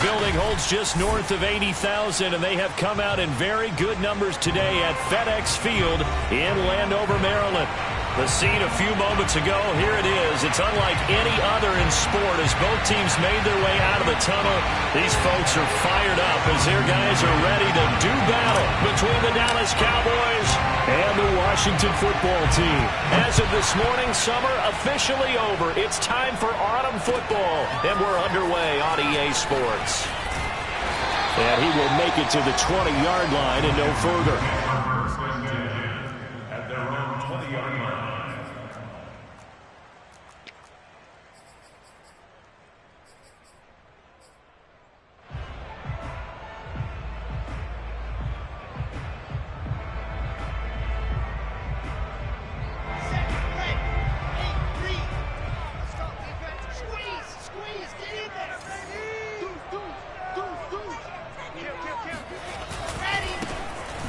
building holds just north of 80,000, and they have come out in very good numbers today at FedEx Field in Landover, Maryland. The scene a few moments ago, here it is. It's unlike any other in sport as both teams made their way out of the tunnel. These folks are fired up as their guys are ready to do battle between the Dallas Cowboys and the Washington football team. As of this morning, summer officially over. It's time for autumn football, and we're underway on EA Sports. And he will make it to the 20-yard line and no further. At their own 20-yard line.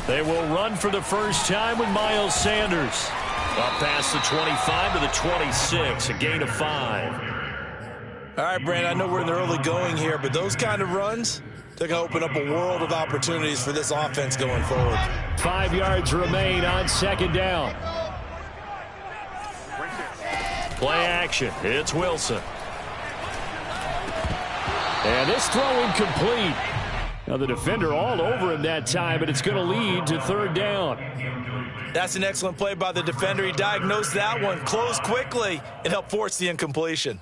They will run for the first time with Miles Sanders. Up past the 25 to the 26, a gain of 5. All right, Brandon, I know we're in the early going here, but those kind of runs, they're going to open up a world of opportunities for this offense going forward. 5 yards remain on second down. Play action. It's Wilson. And this throw incomplete. Now the defender all over him that time, but it's going to lead to third down. That's an excellent play by the defender. He diagnosed that one, closed quickly, and helped force the incompletion.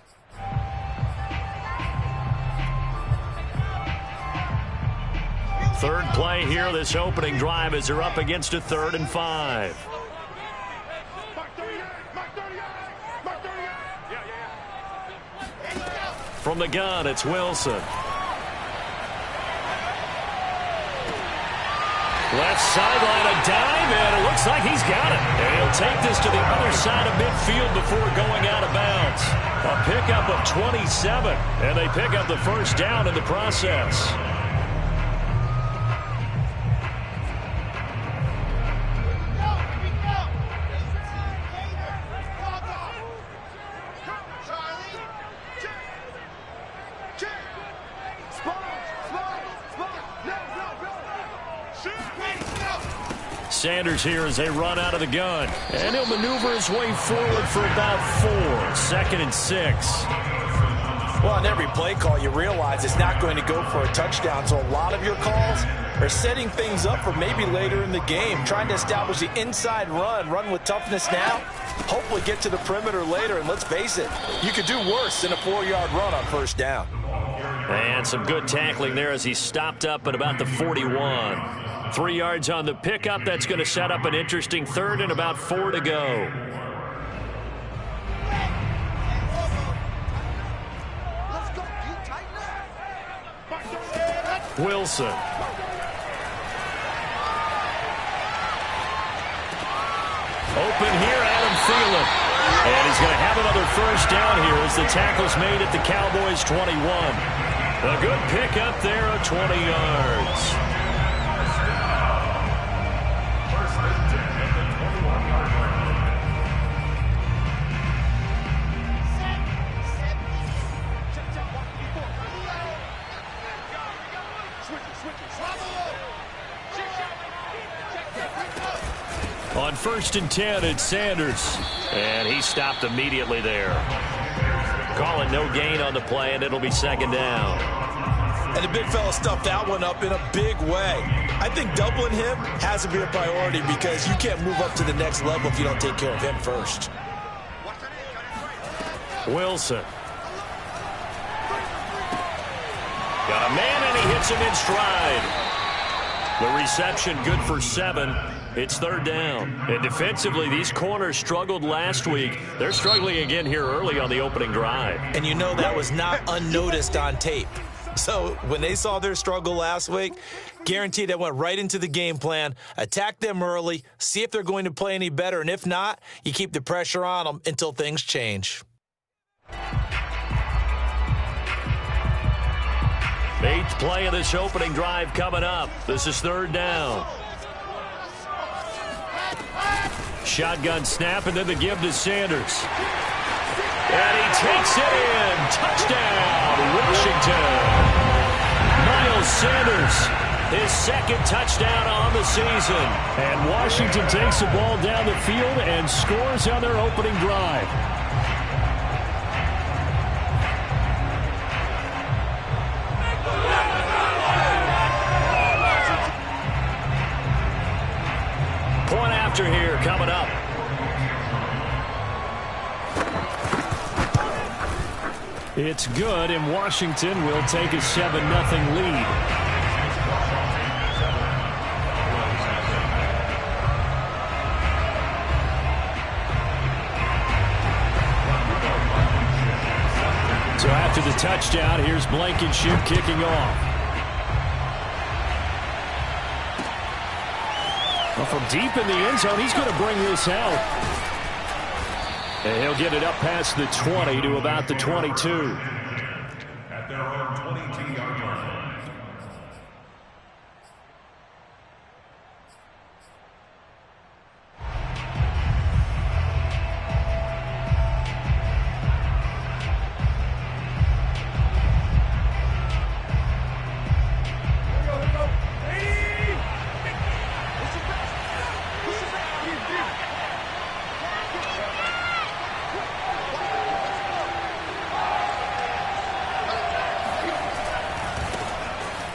Third play here, this opening drive as they're up against a 3rd and 5. From the gun, it's Wilson. Left sideline, a dive, and it looks like he's got it. And he'll take this to the other side of midfield before going out of bounds. A pickup of 27, and they pick up the first down in the process. Sanders here as they run out of the gun. And he'll maneuver his way forward for about 4. 2nd and 6. Well, on every play call, you realize it's not going to go for a touchdown. So a lot of your calls are setting things up for maybe later in the game, trying to establish the inside run with toughness now, hopefully get to the perimeter later. And let's face it, you could do worse than a 4-yard run on first down. And some good tackling there as he stopped up at about the 41. 3 yards on the pickup. That's going to set up an interesting 3rd and about 4 to go. Wilson. Open here, Adam Thielen. And he's going to have another first down here as the tackle's made at the Cowboys' 21. A good pickup there of 20 yards. On 1st and 10, it's Sanders. And he stopped immediately there. Calling no gain on the play, and it'll be 2nd down. And the big fella stuffed that one up in a big way. I think doubling him has to be a priority because you can't move up to the next level if you don't take care of him first. Wilson. Got a man, and he hits him in stride. The reception good for 7. It's 3rd down. And defensively, these corners struggled last week. They're struggling again here early on the opening drive. And you know that was not unnoticed on tape. So when they saw their struggle last week, guaranteed they went right into the game plan, attack them early, see if they're going to play any better. And if not, you keep the pressure on them until things change. 8th play of this opening drive coming up. This is 3rd down. Shotgun snap, and then the give to Sanders. And he takes it in. Touchdown, Washington. Sanders, his second touchdown on the season. And Washington takes the ball down the field and scores on their opening drive. Point after here coming up. It's good, and Washington will take a 7-0 lead. So after the touchdown, here's Blankenship kicking off. Well, from deep in the end zone, he's going to bring this out. And he'll get it up past the 20 to about the 22. At their own 22-yard line.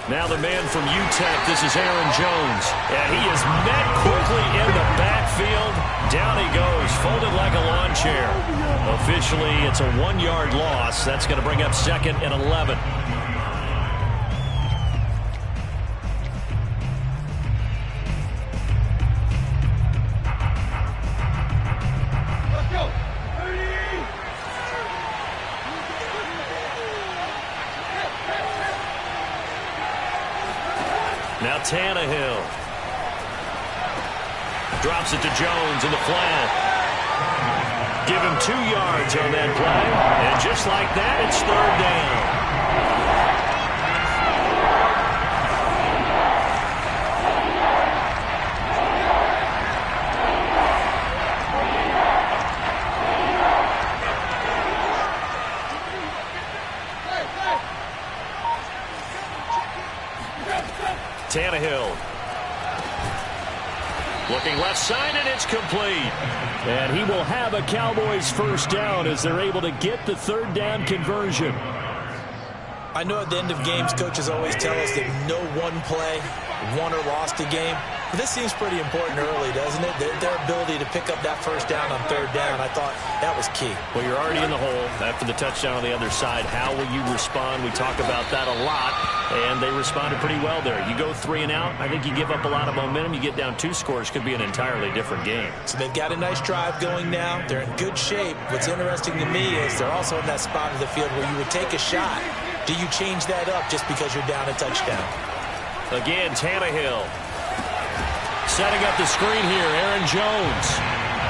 Now the man from UTEP, this is Aaron Jones. And he is met quickly in the backfield. Down he goes, folded like a lawn chair. Officially, it's a 1-yard loss. That's going to bring up 2nd and 11. Now Tannehill. Drops it to Jones in the flat. Give him 2 yards on that play. And just like that, it's 3rd down. Tannehill. Looking left side, and it's complete. And he will have a Cowboys 1st down as they're able to get the 3rd down conversion. I know at the end of games, coaches always tell us that no one play won or lost a game. But this seems pretty important early, doesn't it? Their ability to pick up that 1st down on 3rd down, I thought that was key. Well, you're already in the hole after the touchdown on the other side. How will you respond? We talk about that a lot, and they responded pretty well there. You go 3 and out, I think you give up a lot of momentum. You get down 2 scores, could be an entirely different game. So they've got a nice drive going now. They're in good shape. What's interesting to me is they're also in that spot of the field where you would take a shot. Do you change that up just because you're down a touchdown? Again, Tannehill. Setting up the screen here, Aaron Jones.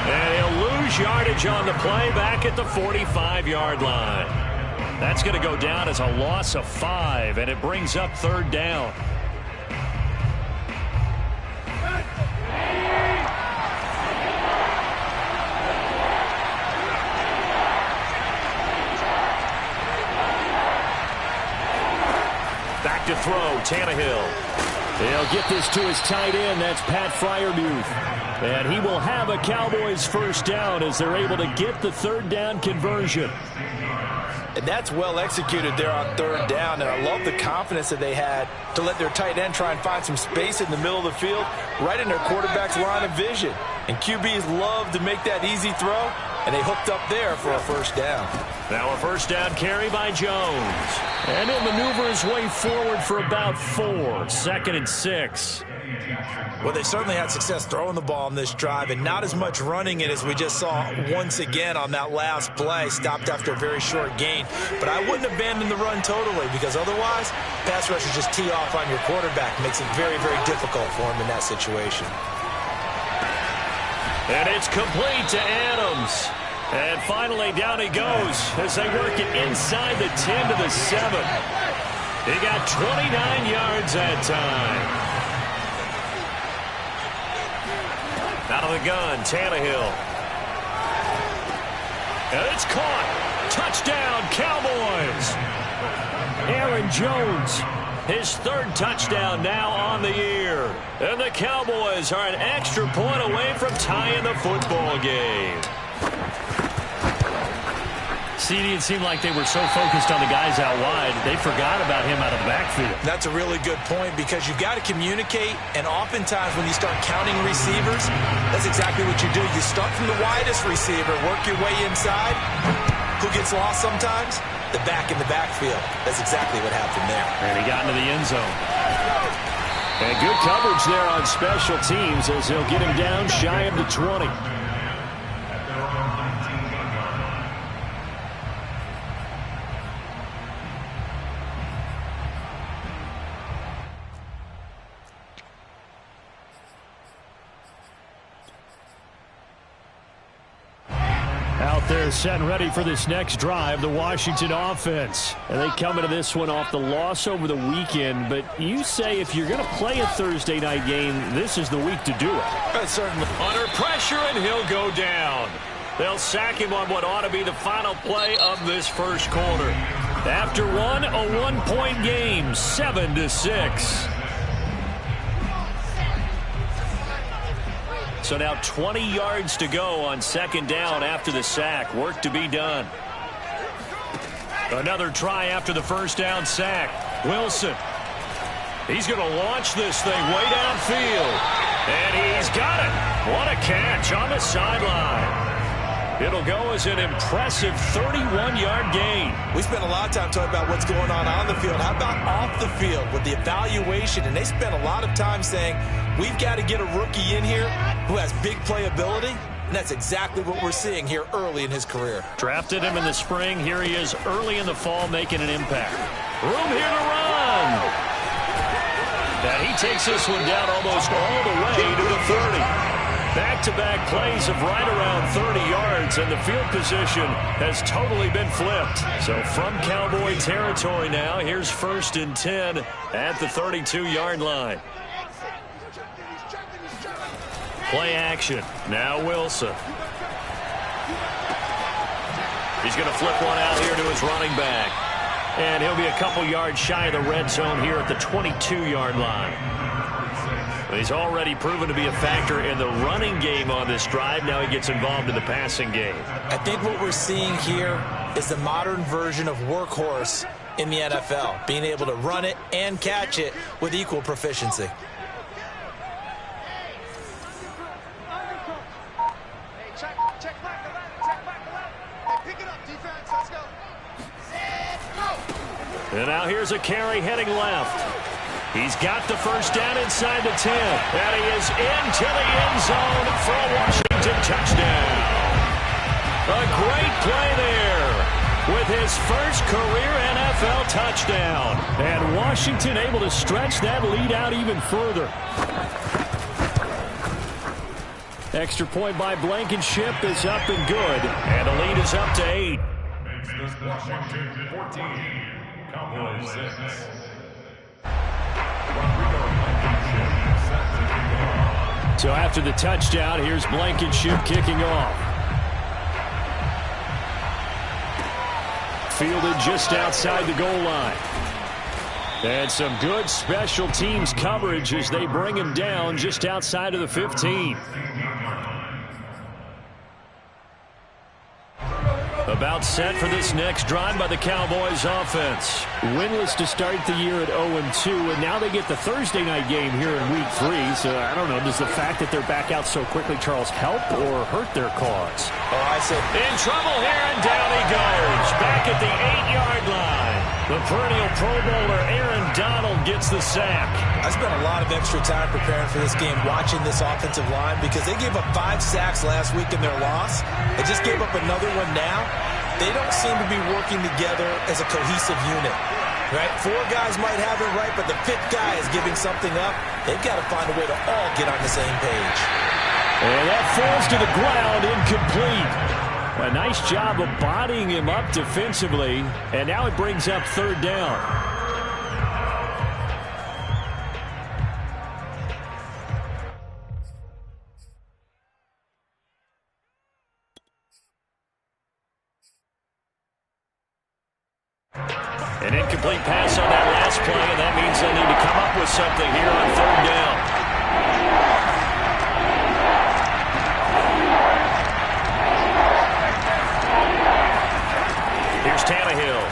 And he'll lose yardage on the play back at the 45-yard line. That's going to go down as a loss of 5, and it brings up 3rd down. Back to throw, Tannehill. They'll get this to his tight end. That's Pat Freiermuth. And he will have a Cowboys 1st down as they're able to get the 3rd down conversion. And that's well executed there on 3rd down. And I love the confidence that they had to let their tight end try and find some space in the middle of the field, right in their quarterback's line of vision. And QBs love to make that easy throw, and they hooked up there for a 1st down. Now a 1st down carry by Jones. And he'll maneuver his way forward for about 4. 2nd and 6. Well, they certainly had success throwing the ball on this drive, and not as much running it as we just saw once again on that last play. Stopped after a very short gain. But I wouldn't abandon the run totally, because otherwise, pass rushers just tee off on your quarterback. Makes it very, very difficult for him in that situation. And it's complete to Adams. And finally, down he goes as they work it inside the 10 to the 7. He got 29 yards that time. Out of the gun, Tannehill. And it's caught. Touchdown, Cowboys. Aaron Jones His third touchdown now on the year. And the Cowboys are an extra point away from tying the football game. CD, it seemed like they were so focused on the guys out wide, they forgot about him out of the backfield. That's a really good point because you've got to communicate, and oftentimes when you start counting receivers, that's exactly what you do. You start from the widest receiver, work your way inside. Who gets lost sometimes? The back in the backfield. That's exactly what happened there. And he got into the end zone. And good coverage there on special teams as he'll get him down shy of the 20. They're set and ready for this next drive, the Washington offense. And they come into this one off the loss over the weekend. But you say if you're going to play a Thursday night game, this is the week to do it. Certainly. Under pressure, and he'll go down. They'll sack him on what ought to be the final play of this first quarter. After one, a one-point game, 7-6. So now 20 yards to go on second down after the sack. Work to be done. Another try after the first down sack. Wilson. He's going to launch this thing way downfield. And he's got it. What a catch on the sideline. It'll go as an impressive 31-yard gain. We spent a lot of time talking about what's going on the field. How about off the field with the evaluation? And they spent a lot of time saying, we've got to get a rookie in here who has big playability. And that's exactly what we're seeing here early in his career. Drafted him in the spring. Here he is early in the fall making an impact. Room here to run. And he takes this one down almost all the way to the 30. Back-to-back plays of right around 30 yards, and the field position has totally been flipped. So from Cowboy territory now, here's 1st and 10 at the 32-yard line. Play action. Now Wilson. He's going to flip one out here to his running back. And he'll be a couple yards shy of the red zone here at the 22-yard line. He's already proven to be a factor in the running game on this drive. Now he gets involved in the passing game. I think what we're seeing here is the modern version of workhorse in the NFL, being able to run it and catch it with equal proficiency. And now here's a carry heading left. He's got the first down inside the 10. And he is into the end zone for a Washington touchdown. A great play there with his first career NFL touchdown. And Washington able to stretch that lead out even further. Extra point by Blankenship is up and good. And the lead is up to 8. Makes this Washington 14, Cowboys 6. So after the touchdown, here's Blankenship kicking off. Fielded just outside the goal line. And some good special teams coverage as they bring him down just outside of the 15. About set for this next drive by the Cowboys offense. Winless to start the year at 0-2, and now they get the Thursday night game here in Week 3. So I don't know, does the fact that they're back out so quickly, Charles, help or hurt their cause? Oh, I said in trouble here, and down he goes. Back at the 8-yard line. The perennial Pro Bowler Aaron Donald gets the sack. I spent a lot of extra time preparing for this game, watching this offensive line, because they gave up 5 sacks last week in their loss. They just gave up another one now. They don't seem to be working together as a cohesive unit. Right? 4 guys might have it right, but the 5th guy is giving something up. They've got to find a way to all get on the same page. And that falls to the ground, incomplete. A nice job of bodying him up defensively, and now it brings up 3rd down. An incomplete pass on that last play, and that means they'll need to come up with something here on third down. Here's Tannehill.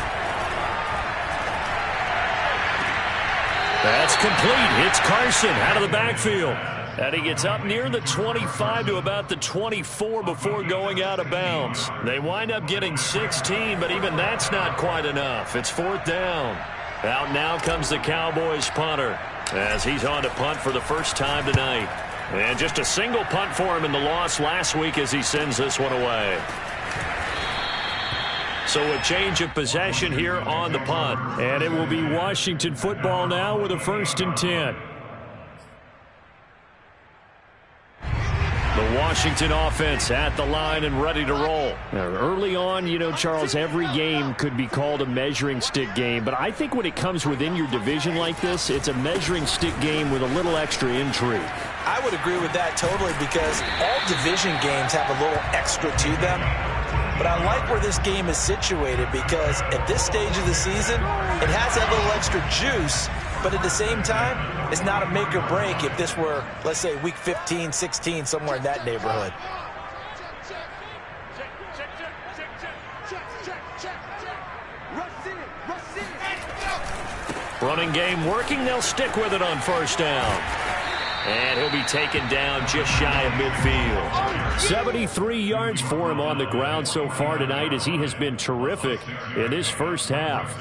That's complete. It's Carson out of the backfield. And he gets up near the 25 to about the 24 before going out of bounds. They wind up getting 16, but even that's not quite enough. It's fourth down. Out now comes the Cowboys punter as he's on to punt for the first time tonight. And just a single punt for him in the loss last week as he sends this one away. So a change of possession here on the punt. And it will be Washington football now with a 1st and 10. The Washington offense at the line and ready to roll. Now, early on, you know, Charles, every game could be called a measuring stick game. But I think when it comes within your division like this, it's a measuring stick game with a little extra intrigue. I would agree with that totally because all division games have a little extra to them. But I like where this game is situated because at this stage of the season, it has that little extra juice. But at the same time, it's not a make or break if this were, let's say, week 15, 16, somewhere in that neighborhood. Running game working. They'll stick with it on first down. And he'll be taken down just shy of midfield. 73 yards for him on the ground so far tonight as he has been terrific in his first half.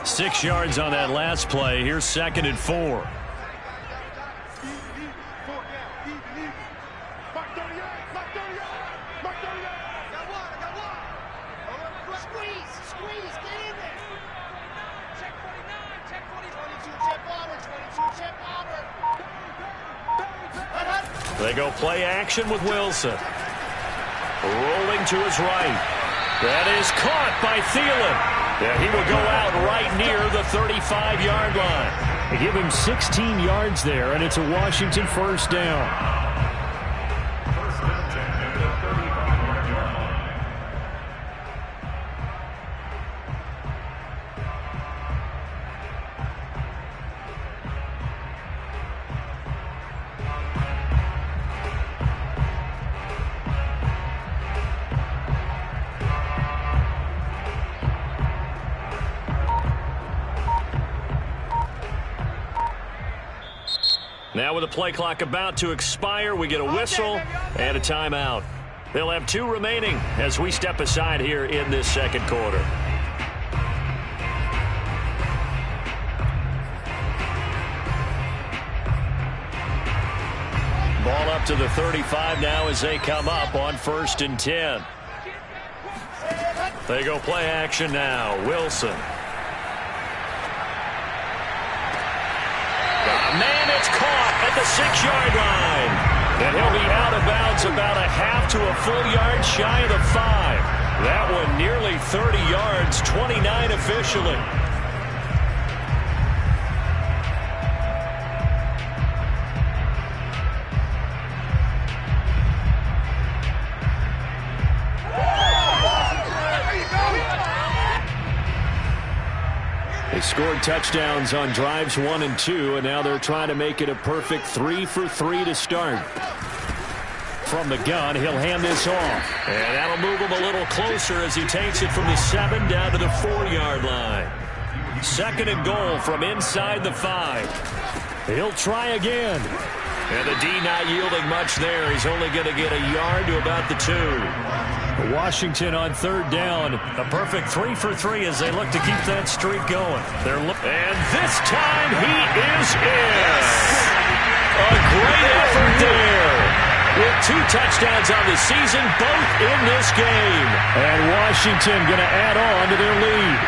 6 yards on that last play. Here's 2nd and 4. They go play action with Wilson. Rolling to his right. That is caught by Thielen. Yeah, he will go out right near the 35-yard line. They give him 16 yards there, and it's a Washington first down. Now with the play clock about to expire, we get a whistle and a timeout. They'll have 2 remaining as we step aside here in this second quarter. Ball up to the 35 now as they come up on 1st and 10. They go play action now. Wilson. Man, it's caught at the 6-yard line. And he'll be out of bounds about a half to a full yard shy of the 5. That one nearly 30 yards, 29 officially. They scored touchdowns on drives 1 and 2, and now they're trying to make it a perfect 3 for 3 to start. From the gun, he'll hand this off. And that'll move him a little closer as he takes it from the 7 down to the 4-yard line. 2nd and goal from inside the 5. He'll try again. And the D not yielding much there. He's only going to get a yard to about the 2. Washington on 3rd down. A perfect 3 for 3 as they look to keep that streak going. And this time he is in. A great effort there. With 2 touchdowns on the season, both in this game. And Washington going to add on to their lead.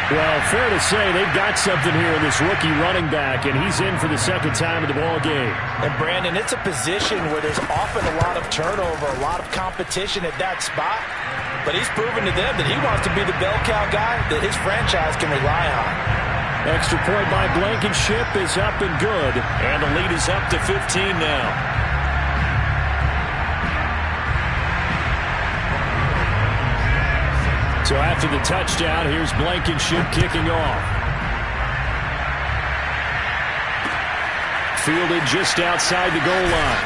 Well, fair to say they've got something here in this rookie running back, and he's in for the 2nd time of the ball game. And, Brandon, it's a position where there's often a lot of turnover, a lot of competition at that spot. But he's proven to them that he wants to be the bell cow guy that his franchise can rely on. Extra point by Blankenship is up and good. And the lead is up to 15 now. So after the touchdown, here's Blankenship kicking off. Fielded just outside the goal line.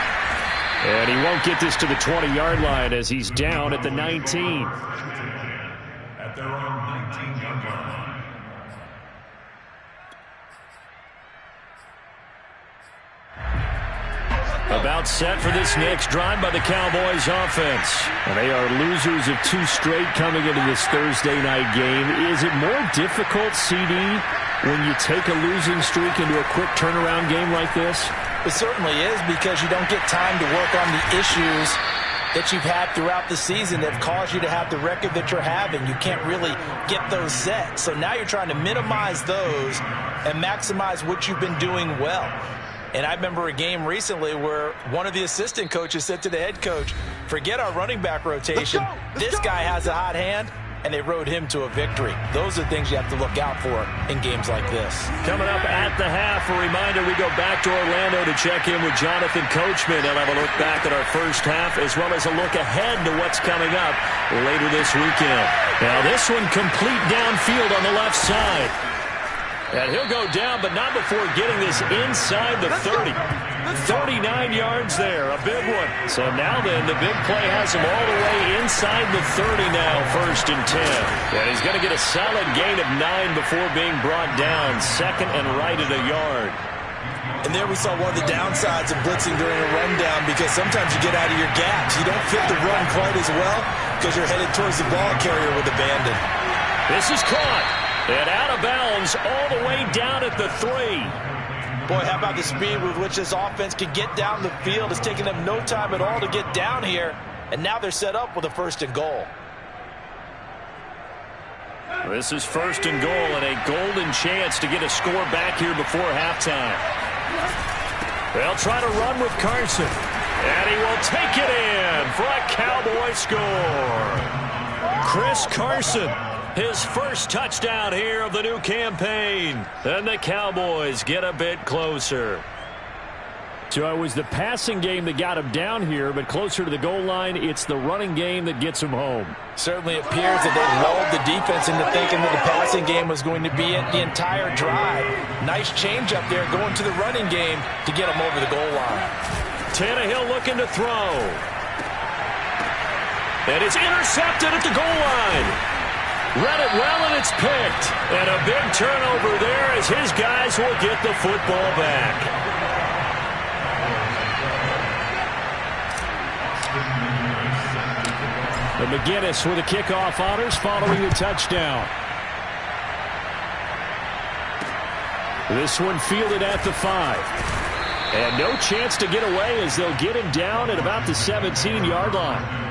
And he won't get this to the 20-yard line as he's down at the 19. At their own 19-yard line. About set for this next drive by the Cowboys offense. And they are losers of 2 straight coming into this Thursday night game. Is it more difficult, CD, when you take a losing streak into a quick turnaround game like this? It certainly is, because you don't get time to work on the issues that you've had throughout the season that have caused you to have the record that you're having. You can't really get those set. So now you're trying to minimize those and maximize what you've been doing well. And I remember a game recently where one of the assistant coaches said to the head coach, forget our running back rotation. This guy has a hot hand, and they rode him to a victory. Those are things you have to look out for in games like this. Coming up at the half, a reminder, we go back to Orlando to check in with Jonathan Coachman. He'll have a look back at our first half as well as a look ahead to what's coming up later this weekend. Now this one complete downfield on the left side. And he'll go down, but not before getting this inside the 30. 39 yards there, a big one. So now then, the big play has him all the way inside the 30 now, 1st and 10. And he's going to get a solid gain of 9 before being brought down, 2nd and right at a yard. And there we saw one of the downsides of blitzing during a rundown, because sometimes you get out of your gaps. You don't fit the run quite as well because you're headed towards the ball carrier with abandon. This is caught. And out of bounds all the way down at the 3. Boy, how about the speed with which this offense can get down the field? It's taken them no time at all to get down here. And now they're set up with a 1st and goal. This is 1st and goal and a golden chance to get a score back here before halftime. They'll try to run with Carson. And he will take it in for a Cowboy score. Chris Carson. His first touchdown here of the new campaign. And the Cowboys get a bit closer. So it was the passing game that got him down here, but closer to the goal line, it's the running game that gets him home. Certainly appears that they lulled the defense into thinking that the passing game was going to be it the entire drive. Nice change up there going to the running game to get him over the goal line. Tannehill looking to throw. And it's intercepted at the goal line. Read it well, and it's picked. And a big turnover there as his guys will get the football back. And McGinnis with the kickoff honors following the touchdown. This one fielded at the 5. And no chance to get away as they'll get him down at about the 17-yard line.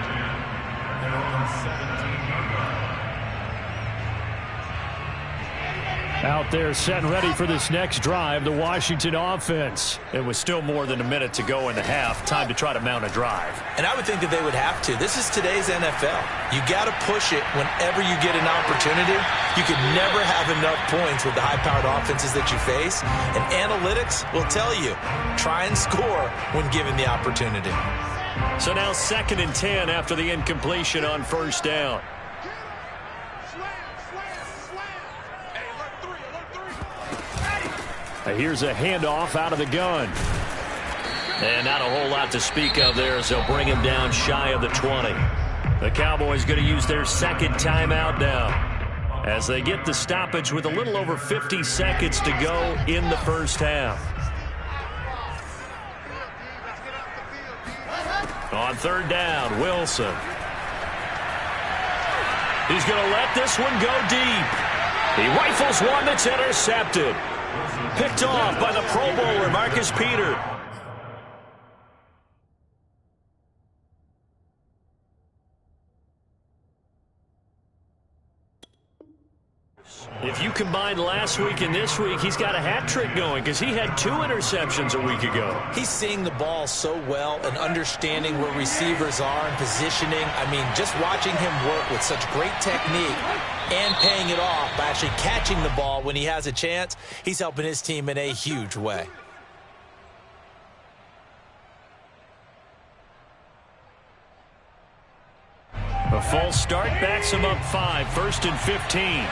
Out there set and ready for this next drive, the Washington offense. It was still more than a minute to go in the half. Time to try to mount a drive. And I would think that they would have to. This is today's NFL. You got to push it whenever you get an opportunity. You could never have enough points with the high-powered offenses that you face. And analytics will tell you, try and score when given the opportunity. So now 2nd and 10 after the incompletion on 1st down. Here's a handoff out of the gun. And not a whole lot to speak of there as they'll bring him down shy of the 20. The Cowboys going to use their 2nd timeout now as they get the stoppage with a little over 50 seconds to go in the 1st half. On 3rd down, Wilson. He's going to let this one go deep. He rifles one that's intercepted. Picked off by the Pro Bowler, Marcus Peters. If you combine last week and this week, he's got a hat trick going because he had 2 interceptions a week ago. He's seeing the ball so well and understanding where receivers are and positioning. I mean, just watching him work with such great technique and paying it off by actually catching the ball when he has a chance, he's helping his team in a huge way. A false start backs him up 5, 1st and 15.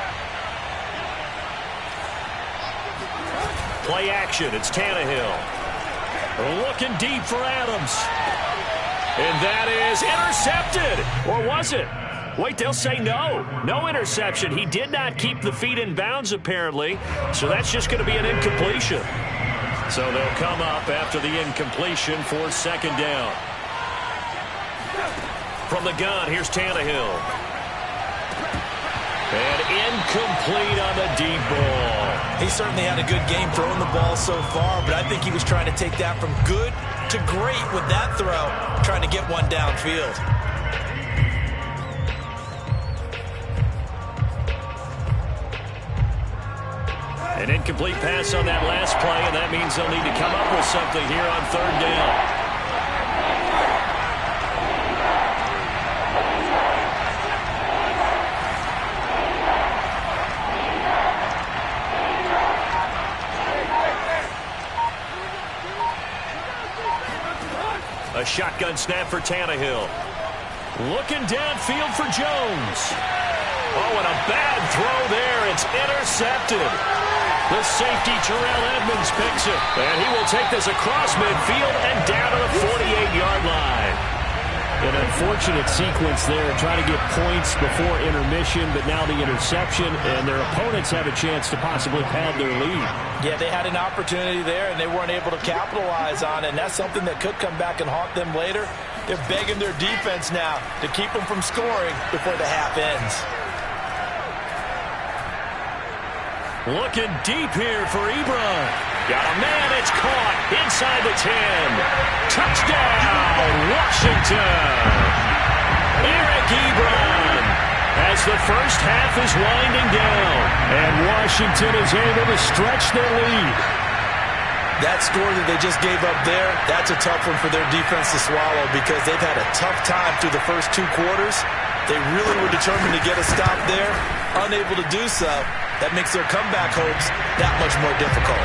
Play action. It's Tannehill. Looking deep for Adams. And that is intercepted. Or was it? Wait, they'll say no. No interception. He did not keep the feet in bounds, apparently. So that's just going to be an incompletion. So they'll come up after the incompletion for 2nd down. From the gun, here's Tannehill. And incomplete on the deep ball. He certainly had a good game throwing the ball so far, but I think he was trying to take that from good to great with that throw, trying to get one downfield. An incomplete pass on that last play, and that means they'll need to come up with something here on 3rd down. A shotgun snap for Tannehill. Looking downfield for Jones. Oh, and a bad throw there. It's intercepted. The safety, Terrell Edmonds, picks it. And he will take this across midfield and down to the 48-yard line. An unfortunate sequence there, trying to get points before intermission, but now the interception, and their opponents have a chance to possibly pad their lead. Yeah, they had an opportunity there, and they weren't able to capitalize on it, and that's something that could come back and haunt them later. They're begging their defense now to keep them from scoring before the half ends. Looking deep here for Ebron. Got a man, it's caught inside the 10. Touchdown, Washington. Eric Ebron as the first half is winding down. And Washington is able to stretch their lead. That score that they just gave up there, that's a tough one for their defense to swallow because they've had a tough time through the first 2 quarters. They really were determined to get a stop there, unable to do so. That makes their comeback hopes that much more difficult.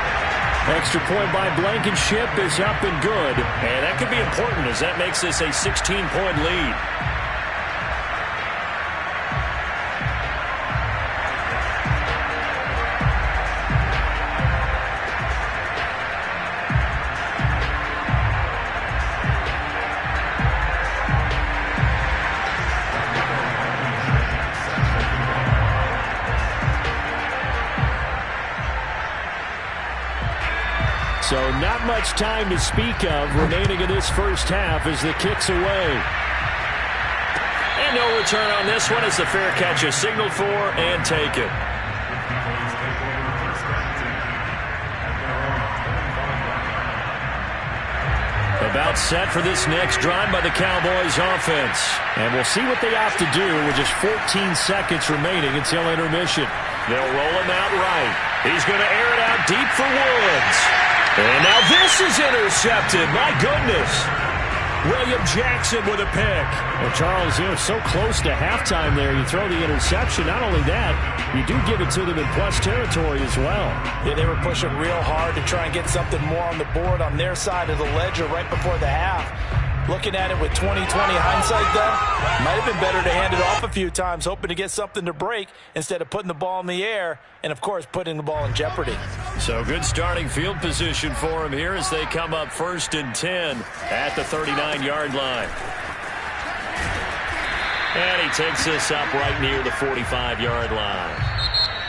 Extra point by Blankenship is up and good. And that could be important as that makes this a 16-point lead. So not much time to speak of remaining in this first half as the kick's away. And no return on this one as the fair catch is signaled for and taken. About set for this next drive by the Cowboys offense. And we'll see what they have to do with just 14 seconds remaining until intermission. They'll roll him out right. He's going to air it out deep for Woods. And now this is intercepted. My goodness. William Jackson with a pick. Well, Charles, so close to halftime there. You throw the interception. Not only that, you do give it to them in plus territory as well. Yeah, they were pushing real hard to try and get something more on the board on their side of the ledger right before the half. Looking at it with 20/20 hindsight, though, might have been better to hand it off a few times, hoping to get something to break instead of putting the ball in the air and, of course, putting the ball in jeopardy. So good starting field position for him here as they come up 1st and 10 at the 39-yard line. And he takes this up right near the 45-yard line.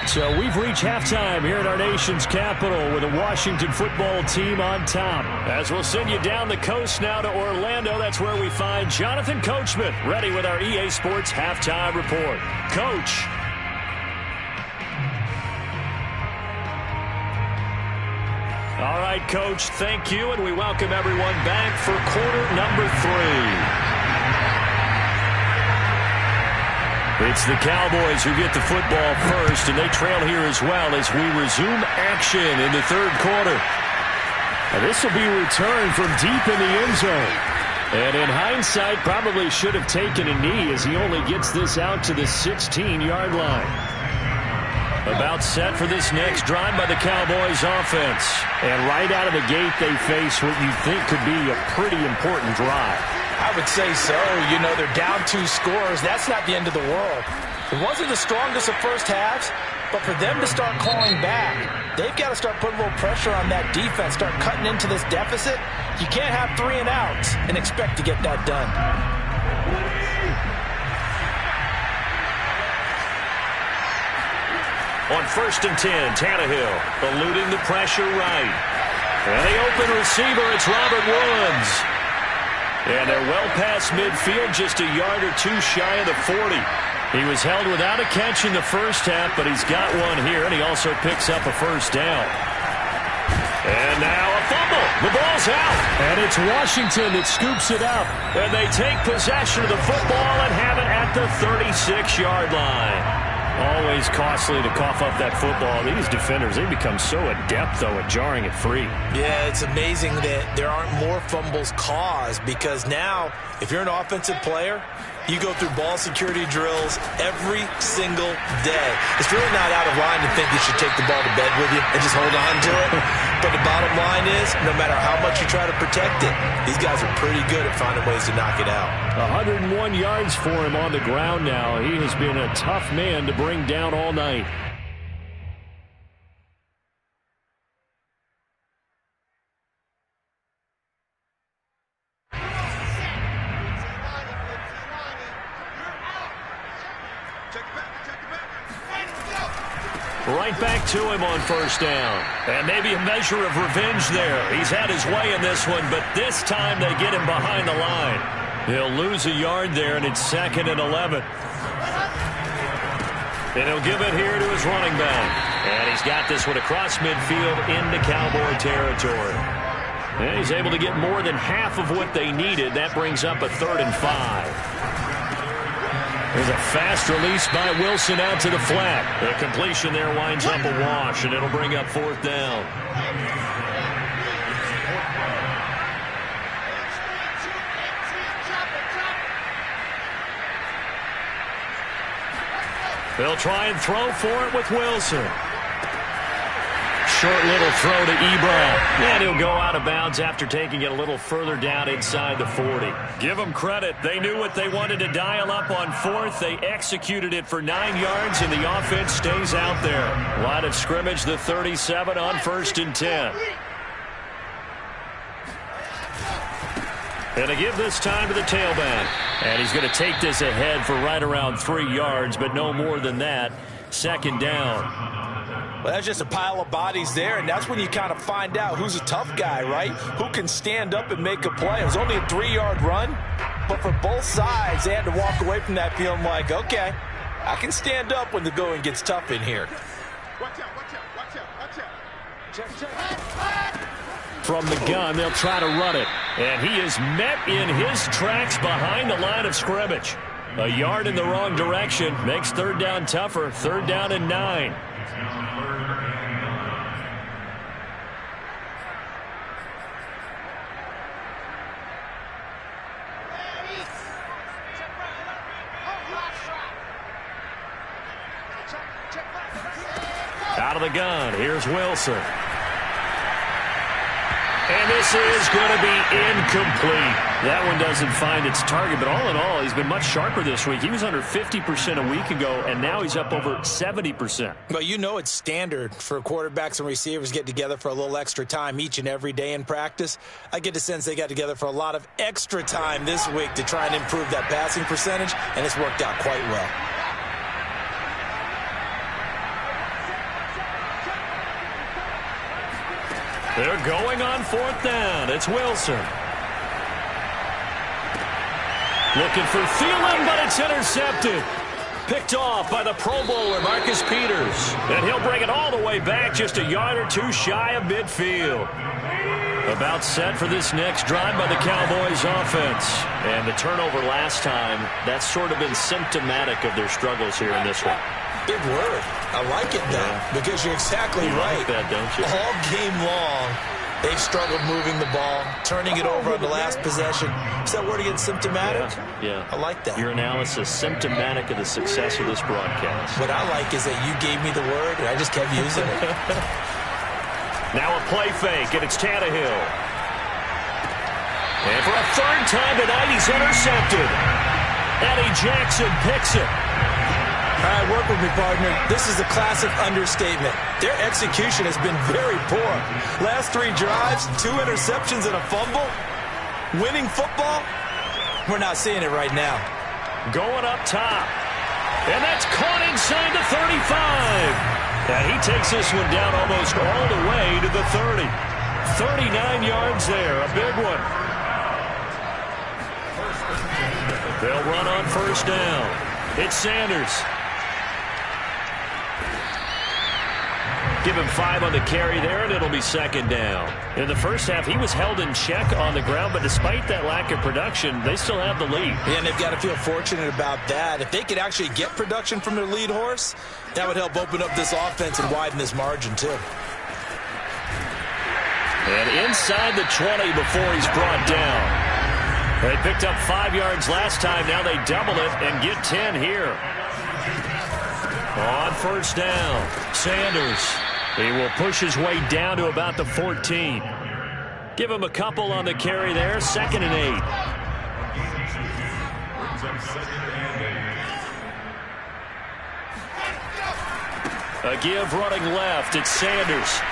So we've reached halftime here at our nation's capital with the Washington football team on top. As we'll send you down the coast now to Orlando, that's where we find Jonathan Coachman ready with our EA Sports halftime report. Coach. All right, Coach, thank you, and we welcome everyone back for quarter number 3. It's the Cowboys who get the football first, and they trail here as well as we resume action in the 3rd quarter. And this will be returned from deep in the end zone. And in hindsight, probably should have taken a knee as he only gets this out to the 16-yard line. About set for this next drive by the Cowboys offense. And right out of the gate, they face what you think could be a pretty important drive. I would say so. You know, they're down 2 scores. That's not the end of the world. It wasn't the strongest of first halves, but for them to start clawing back, they've got to start putting a little pressure on that defense, start cutting into this deficit. You can't have 3 and outs and expect to get that done. On 1st and 10, Tannehill eluding the pressure right. And the open receiver, it's Robert Woods. And they're well past midfield, just a yard or 2 shy of the 40. He was held without a catch in the first half, but he's got one here, and he also picks up a first down. And now a fumble. The ball's out. And it's Washington that scoops it up. And they take possession of the football and have it at the 36-yard line. Always costly to cough up that football. These defenders, they become so adept, though, at jarring it free. Yeah, it's amazing that there aren't more fumbles caused, because now, if you're an offensive player, you go through ball security drills every single day. It's really not out of line to think you should take the ball to bed with you and just hold on to it. But the bottom line is, no matter how much you try to protect it, these guys are pretty good at finding ways to knock it out. 101 yards for him on the ground now. He has been a tough man to bring down all night. Right back to him on first down. And maybe a measure of revenge there. He's had his way in this one, but this time they get him behind the line. He'll lose a yard there, and it's 2nd and 11. And he'll give it here to his running back. And he's got this one across midfield into Cowboy territory. And he's able to get more than half of what they needed. That brings up a 3rd and 5. There's a fast release by Wilson out to the flat. The completion there winds up a wash, and it'll bring up 4th down. They'll try and throw for it with Wilson. Short little throw to Ebron. And he'll go out of bounds after taking it a little further down inside the 40. Give them credit. They knew what they wanted to dial up on 4th. They executed it for 9 yards, and the offense stays out there. Line of scrimmage, the 37 on 1st and 10. And to give this time to the tailback. And he's going to take this ahead for right around 3 yards, but no more than that. 2nd down. Well, that's just a pile of bodies there, and that's when you kind of find out who's a tough guy, right? Who can stand up and make a play. It was only a 3-yard run, but for both sides, they had to walk away from that feeling like, okay, I can stand up when the going gets tough in here. Watch out, watch out, watch out, watch out. Check, check. From the gun, they'll try to run it. And he is met in his tracks behind the line of scrimmage. A yard in the wrong direction makes 3rd down tougher. 3rd down and 9. Out of the gun, here's Wilson. And this is going to be incomplete. That one doesn't find its target, but all in all, he's been much sharper this week. He was under 50% a week ago, and now he's up over 70%. Well, you know it's standard for quarterbacks and receivers get together for a little extra time each and every day in practice. I get the sense they got together for a lot of extra time this week to try and improve that passing percentage, and it's worked out quite well. They're going on 4th down. It's Wilson. Looking for Thielen, but it's intercepted. Picked off by the Pro Bowler, Marcus Peters. And he'll bring it all the way back, just a yard or 2 shy of midfield. About set for this next drive by the Cowboys offense. And the turnover last time, that's sort of been symptomatic of their struggles here in this one. Big word. I like it, though, because you're exactly right. Like that, don't you? All game long, they've struggled moving the ball, turning it over on the last possession. Is that word again, symptomatic? Yeah. I like that. Your analysis, symptomatic of the success of this broadcast. What I like is that you gave me the word, and I just kept using it. Now a play fake, and it's Tannehill. And for a third time tonight, he's intercepted. Eddie Jackson picks it. All right, work with me, partner. This is a classic understatement. Their execution has been very poor. Last 3 drives, 2 interceptions and a fumble. Winning football? We're not seeing it right now. Going up top. And that's caught inside the 35. And he takes this one down almost all the way to the 30. 39 yards there, a big one. They'll run on first down. It's Sanders. Give him 5 on the carry there, and it'll be second down. In the first half, he was held in check on the ground, but despite that lack of production, they still have the lead. Yeah, and they've got to feel fortunate about that. If they could actually get production from their lead horse, that would help open up this offense and widen this margin, too. And inside the 20 before he's brought down. They picked up 5 yards last time. Now they double it and get 10 here. On first down, Sanders. He will push his way down to about the 14. Give him a couple on the carry there. 2nd and 8. A give running left. It's Sanders.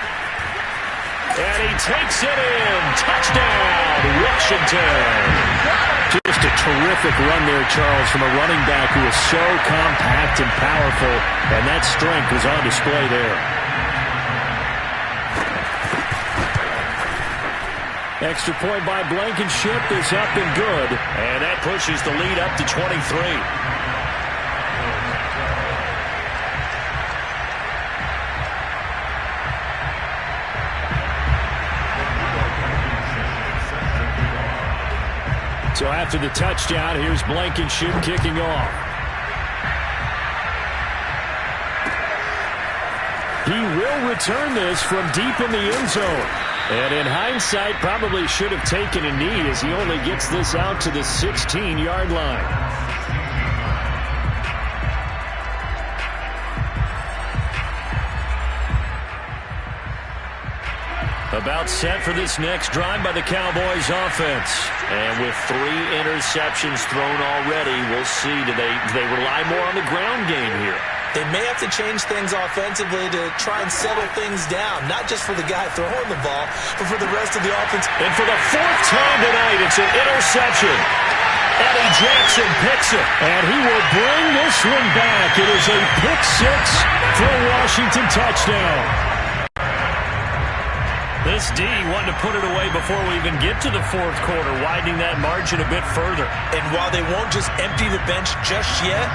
And he takes it in. Touchdown, Washington. Just a terrific run there, Charles, from a running back who is so compact and powerful. And that strength was on display there. Extra point by Blankenship is up and good. And that pushes the lead up to 23. So after the touchdown, here's Blankenship kicking off. He will return this from deep in the end zone. And in hindsight, probably should have taken a knee as he only gets this out to the 16-yard line. About set for this next drive by the Cowboys offense. And with 3 interceptions thrown already, we'll see. Do they rely more on the ground game here? They may have to change things offensively to try and settle things down, not just for the guy throwing the ball, but for the rest of the offense. And for the 4th time tonight, it's an interception. Eddie Jackson picks it, and he will bring this one back. It is a pick 6 for a Washington touchdown. This D wanted to put it away before we even get to the 4th quarter, widening that margin a bit further. And while they won't just empty the bench just yet,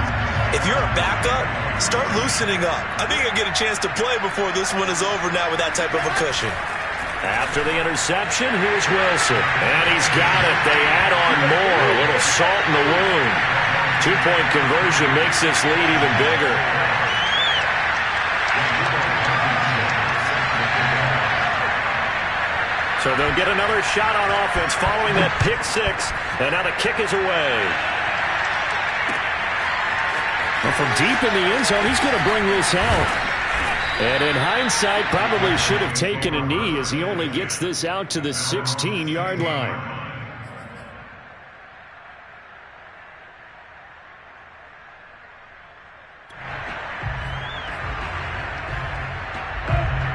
if you're a backup, start loosening up. I think you'll get a chance to play before this one is over now with that type of a cushion. After the interception, here's Wilson. And he's got it. They add on more. A little salt in the wound. 2-point conversion makes this lead even bigger. So they'll get another shot on offense following that pick 6. And now the kick is away. Well, from deep in the end zone, he's going to bring this out. And in hindsight, probably should have taken a knee as he only gets this out to the 16-yard line.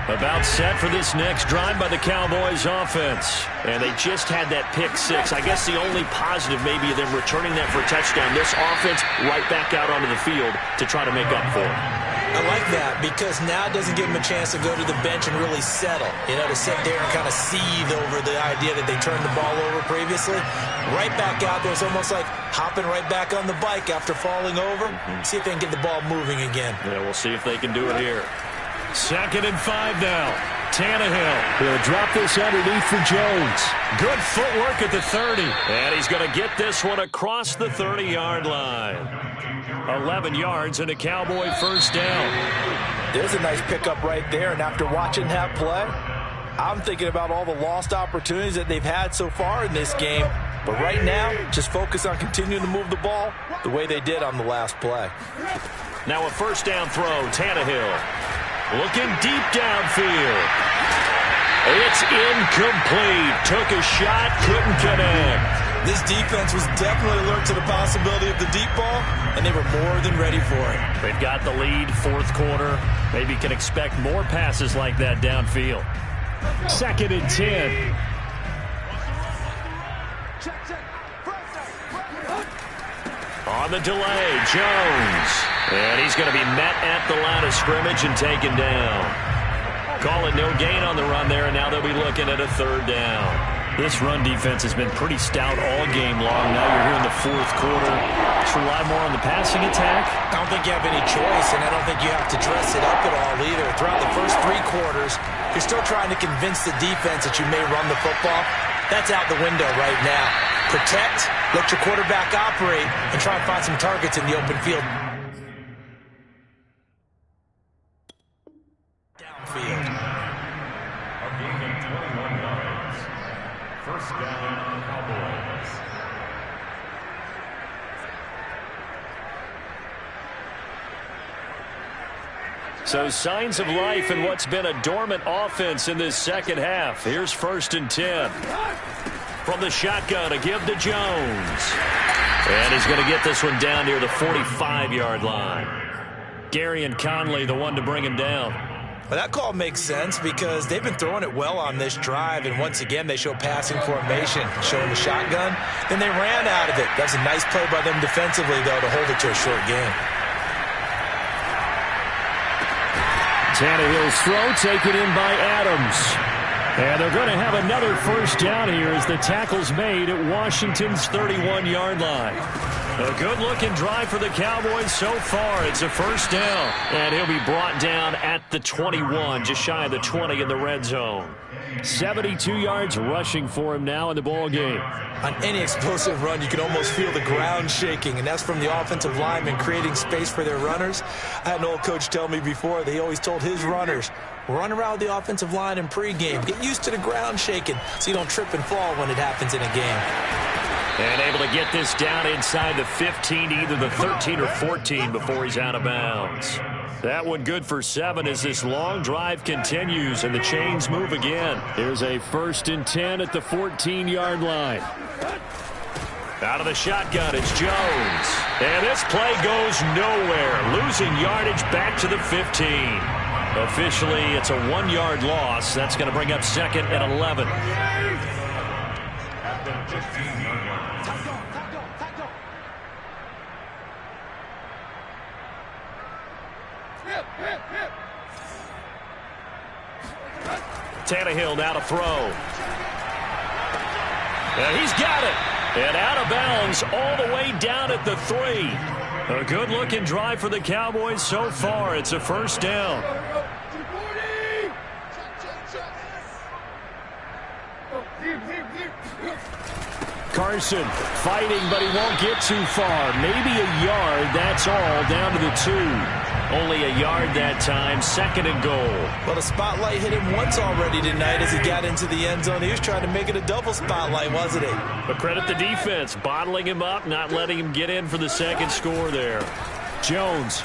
About set for this next drive by the Cowboys offense. And they just had that pick 6. I guess the only positive maybe of them returning that for a touchdown. This offense right back out onto the field to try to make up for it. I like that because now it doesn't give them a chance to go to the bench and really settle. You know, to sit there and kind of seethe over the idea that they turned the ball over previously. Right back out there. It's almost like hopping right back on the bike after falling over. See if they can get the ball moving again. Yeah, we'll see if they can do it here. 2nd and 5 now. Tannehill will drop this underneath for Jones. Good footwork at the 30. And he's going to get this one across the 30-yard line. 11 yards and a Cowboy first down. There's a nice pickup right there. And after watching that play, I'm thinking about all the lost opportunities that they've had so far in this game. But right now, just focus on continuing to move the ball the way they did on the last play. Now a first down throw, Tannehill. Looking deep downfield. It's incomplete. Took a shot, couldn't connect. This defense was definitely alert to the possibility of the deep ball, and they were more than ready for it. They've got the lead, fourth quarter. Maybe can expect more passes like that downfield. 2nd and 10. On the delay, Jones. And he's going to be met at the line of scrimmage and taken down. Calling no gain on the run there, and now they'll be looking at a 3rd down. This run defense has been pretty stout all game long. Now you're here in the fourth quarter. Just rely more on the passing attack. I don't think you have any choice, and I don't think you have to dress it up at all either. Throughout the first 3 quarters, you're still trying to convince the defense that you may run the football. That's out the window right now. Protect, let your quarterback operate, and try and find some targets in the open field. Downfield. A gain of 21 yards. First down, Cowboys. So signs of life in what's been a dormant offense in this second half. Here's 1st and 10. From the shotgun, a give to Jones. And he's going to get this one down near the 45-yard line. Gary and Conley, the one to bring him down. Well, that call makes sense because they've been throwing it well on this drive, and once again they show passing formation, showing the shotgun. Then they ran out of it. That's a nice play by them defensively, though, to hold it to a short game. Tannehill's throw taken in by Adams. And they're going to have another 1st down here as the tackle's made at Washington's 31-yard line. A good-looking drive for the Cowboys so far. It's a 1st down. And he'll be brought down at the 21, just shy of the 20 in the red zone. 72 yards rushing for him now in the ball game. On any explosive run, you can almost feel the ground shaking, and that's from the offensive linemen creating space for their runners. I had an old coach tell me before, they always told his runners, run around the offensive line in pregame. Get used to the ground shaking so you don't trip and fall when it happens in a game. And able to get this down inside the 15, either the 13 or 14 before he's out of bounds. That one good for 7 as this long drive continues and the chains move again. Here's a 1st and 10 at the 14-yard line. Out of the shotgun, it's Jones. And this play goes nowhere. Losing yardage back to the 15. Officially, it's a 1-yard loss. That's going to bring up 2nd and 11. At the 15-yard line. Tannehill now to throw. And he's got it. And out of bounds all the way down at the 3. A good-looking drive for the Cowboys so far. It's a 1st down. Carson fighting, but he won't get too far. Maybe a yard, that's all, down to the 2. Only a yard that time, 2nd and goal. Well, the spotlight hit him once already tonight as he got into the end zone. He was trying to make it a double spotlight, wasn't he? But credit the defense, bottling him up, not letting him get in for the 2nd score there. Jones.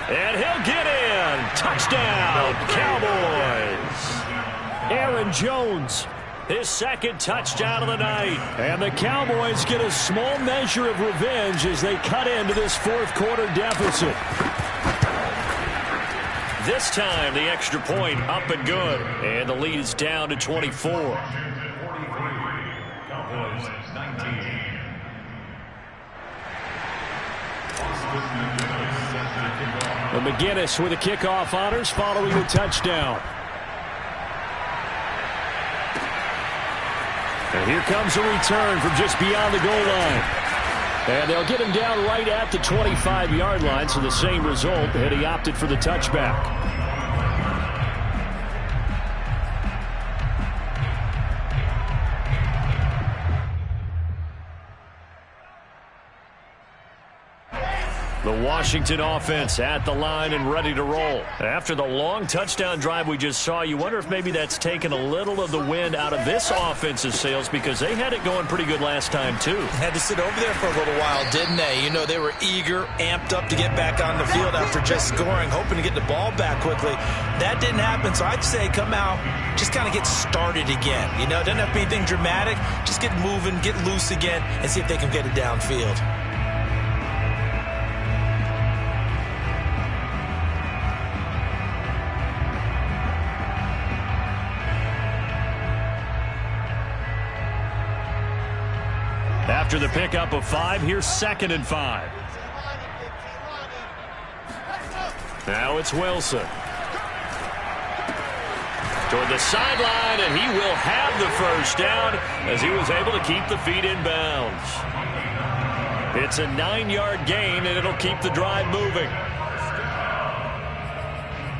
And he'll get in. Touchdown, Cowboys. Aaron Jones. His 2nd touchdown of the night. And the Cowboys get a small measure of revenge as they cut into this 4th quarter deficit. This time, the extra point up and good. And the lead is down to 24. 43, Cowboys 19. And McGinnis with a kickoff honors following the touchdown. And here comes a return from just beyond the goal line. And they'll get him down right at the 25-yard line, so the same result, and he opted for the touchback. The Washington offense at the line and ready to roll. After the long touchdown drive we just saw, you wonder if maybe that's taken a little of the wind out of this offense's sails because they had it going pretty good last time too. Had to sit over there for a little while, didn't they? You know, they were eager, amped up to get back on the field after just scoring, hoping to get the ball back quickly. That didn't happen, so I'd say come out, just kind of get started again. You know, it doesn't have to be anything dramatic. Just get moving, get loose again, and see if they can get it downfield. After the pickup of 5, here's 2nd and 5. Now it's Wilson. Toward the sideline, and he will have the first down as he was able to keep the feet in bounds. It's a 9-yard gain, and it'll keep the drive moving.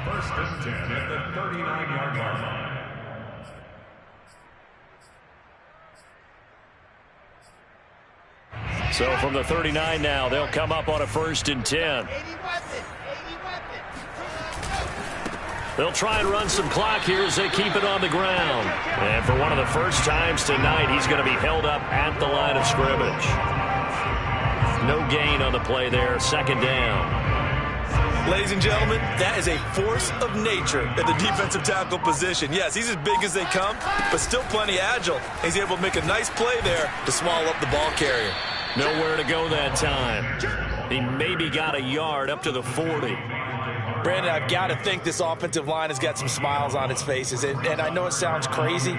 First and 10 at the 39-yard line. So from the 39 now, they'll come up on a 1st and 10. They'll try and run some clock here as they keep it on the ground. And for one of the first times tonight, he's going to be held up at the line of scrimmage. No gain on the play there, 2nd down. Ladies and gentlemen, that is a force of nature at the defensive tackle position. Yes, he's as big as they come, but still plenty agile. He's able to make a nice play there to swallow up the ball carrier. Nowhere to go that time. He maybe got a yard up to the 40. Brandon, I've got to think this offensive line has got some smiles on its faces. And I know it sounds crazy,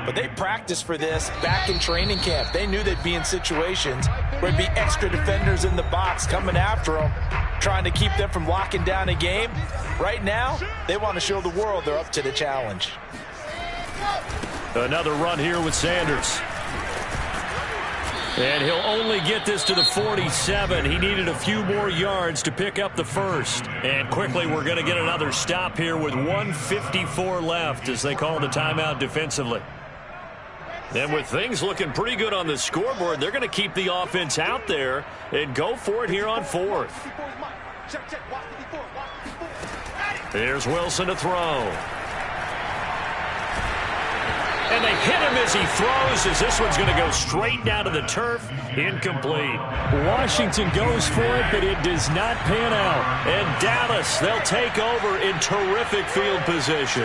but they practiced for this back in training camp. They knew they'd be in situations where there'd be extra defenders in the box coming after them, trying to keep them from locking down a game. Right now, they want to show the world they're up to the challenge. Another run here with Sanders. And he'll only get this to the 47. He needed a few more yards to pick up the first. And quickly, we're going to get another stop here with 1:54 left as they call the timeout defensively. And with things looking pretty good on the scoreboard, they're going to keep the offense out there and go for it here on 4th. Here's Wilson to throw. And they hit him as he throws, as this one's going to go straight down to the turf. Incomplete. Washington goes for it, but it does not pan out. And Dallas, they'll take over in terrific field position.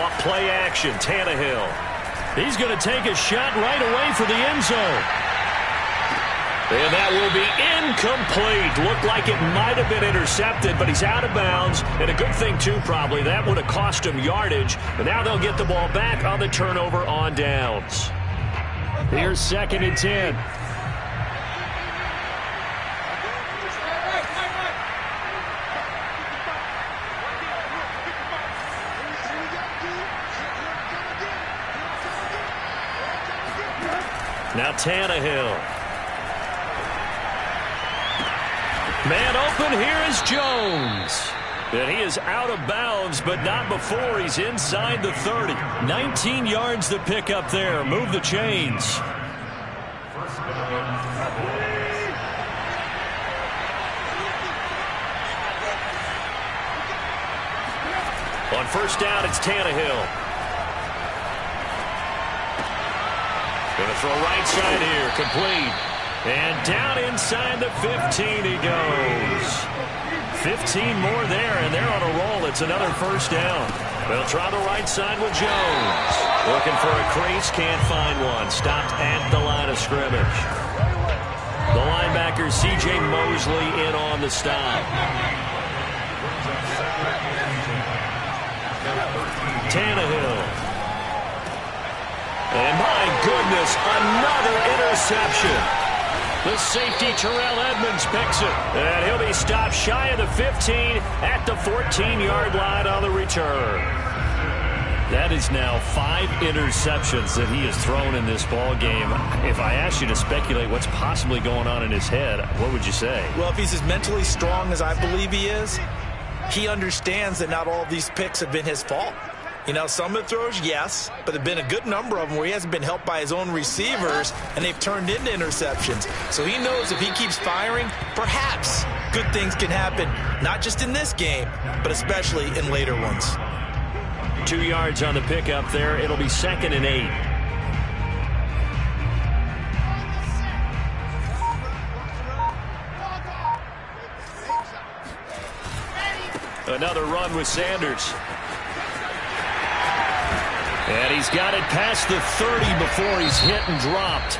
Off play action, Tannehill. He's going to take a shot right away for the end zone. And that will be incomplete. Looked like it might have been intercepted, but he's out of bounds. And a good thing, too, probably. That would have cost him yardage. But now they'll get the ball back on the turnover on downs. Here's 2nd and 10. Now Tannehill. Man open, here is Jones. And he is out of bounds, but not before he's inside the 30. 19 yards to pick up there. Move the chains. On 1st down, it's Tannehill. Going to throw right side here, complete. And down inside the 15 he goes. 15 more there, and they're on a roll. It's another 1st down. They'll try the right side with Jones. Looking for a crease, can't find one. Stopped at the line of scrimmage. The linebacker, C.J. Mosley, in on the stop. Tannehill. And my goodness, another interception. The safety, Terrell Edmonds, picks it. And he'll be stopped shy of the 15 at the 14-yard line on the return. That is now 5 interceptions that he has thrown in this ball game. If I asked you to speculate what's possibly going on in his head, what would you say? Well, if he's as mentally strong as I believe he is, he understands that not all of these picks have been his fault. You know, some of the throws, yes, but there have been a good number of them where he hasn't been helped by his own receivers, and they've turned into interceptions. So he knows if he keeps firing, perhaps good things can happen, not just in this game, but especially in later ones. 2 yards on the pickup there. It'll be 2nd and 8. Another run with Sanders. And he's got it past the 30 before he's hit and dropped.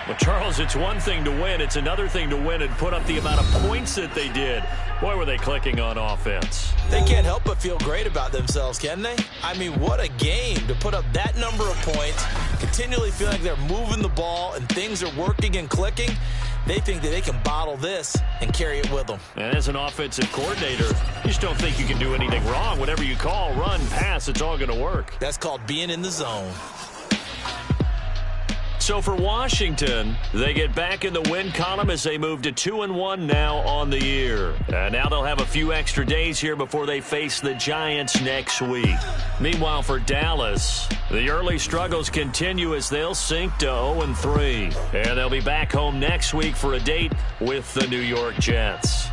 Well, Charles, it's one thing to win. It's another thing to win and put up the amount of points that they did. Boy, were they clicking on offense. They can't help but feel great about themselves, can they? I mean, what a game to put up that number of points, continually feel like they're moving the ball and things are working and clicking. They think that they can bottle this and carry it with them. And as an offensive coordinator, you just don't think you can do anything wrong. Whatever you call, run, pass, it's all going to work. That's called being in the zone. So for Washington, they get back in the win column as they move to 2-1 now on the year. And now they'll have a few extra days here before they face the Giants next week. Meanwhile, for Dallas, the early struggles continue as they'll sink to 0-3. And they'll be back home next week for a date with the New York Jets.